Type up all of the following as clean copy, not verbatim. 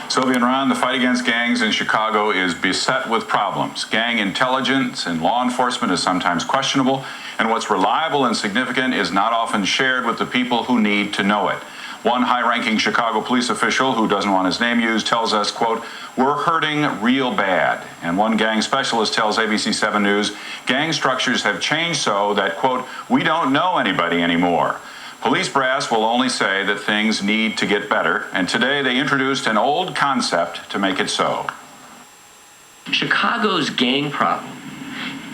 Sylvia and Ron, the fight against gangs in Chicago is beset with problems. Gang intelligence and law enforcement is sometimes questionable, and what's reliable and significant is not often shared with the people who need to know it. One high-ranking Chicago police official who doesn't want his name used tells us, quote, "We're hurting real bad." And one gang specialist tells ABC 7 News, gang structures have changed so that, quote, "We don't know anybody anymore." Police brass will only say that things need to get better, and today they introduced an old concept to make it so. Chicago's gang problem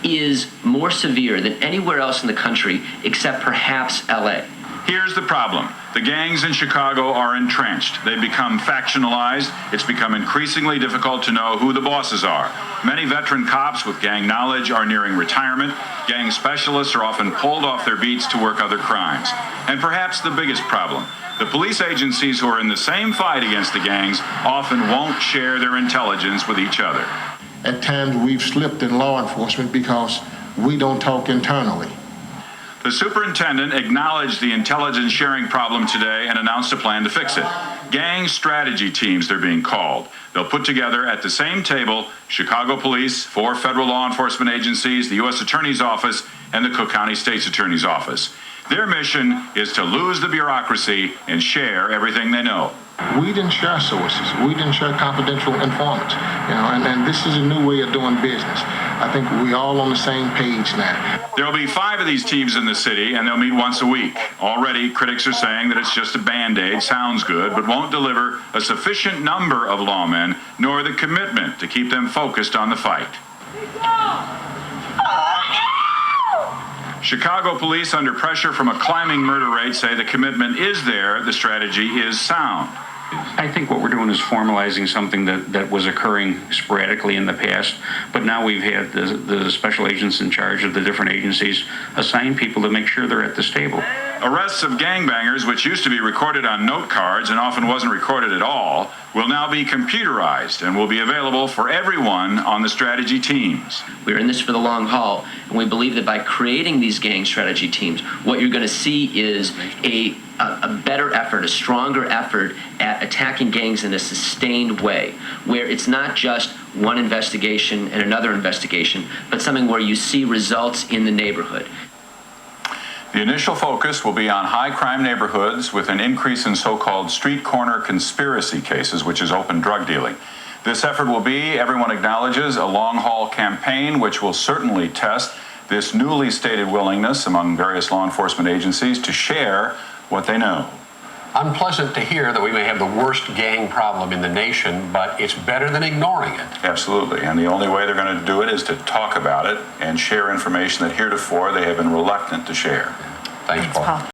is more severe than anywhere else in the country except perhaps LA. Here's the problem. The gangs in Chicago are entrenched. They've become factionalized. It's become increasingly difficult to know who the bosses are. Many veteran cops with gang knowledge are nearing retirement. Gang specialists are often pulled off their beats to work other crimes. And perhaps the biggest problem, the police agencies who are in the same fight against the gangs often won't share their intelligence with each other. At times we've slipped in law enforcement because we don't talk internally. The superintendent acknowledged the intelligence sharing problem today and announced a plan to fix it. Gang strategy teams, they're being called. They'll put together at the same table Chicago Police, 4 federal law enforcement agencies, the U.S. Attorney's Office, and the Cook County State's Attorney's Office. Their mission is to lose the bureaucracy and share everything they know. We didn't share sources. We didn't share confidential informants. And this is a new way of doing business. I think we're all on the same page now. There'll be 5 of these teams in the city, and they'll meet once a week. Already, critics are saying that it's just a Band-Aid, sounds good, but won't deliver a sufficient number of lawmen, nor the commitment to keep them focused on the fight. Chicago police, under pressure from a climbing murder rate, say the commitment is there, the strategy is sound. I think what we're doing is formalizing something that was occurring sporadically in the past, but now we've had the special agents in charge of the different agencies assign people to make sure they're at this table. Arrests of gangbangers, which used to be recorded on note cards and often wasn't recorded at all, will now be computerized and will be available for everyone on the strategy teams. We're in this for the long haul, and we believe that by creating these gang strategy teams, what you're going to see is a better effort, a stronger effort at attacking gangs in a sustained way, where it's not just one investigation and another investigation, but something where you see results in the neighborhood. The initial focus will be on high-crime neighborhoods with an increase in so-called street corner conspiracy cases, which is open drug dealing. This effort will be, everyone acknowledges, a long-haul campaign which will certainly test this newly stated willingness among various law enforcement agencies to share what they know. Unpleasant to hear that we may have the worst gang problem in the nation, but it's better than ignoring it. Absolutely, and the only way they're going to do it is to talk about it and share information that heretofore they have been reluctant to share. Thanks, Paul.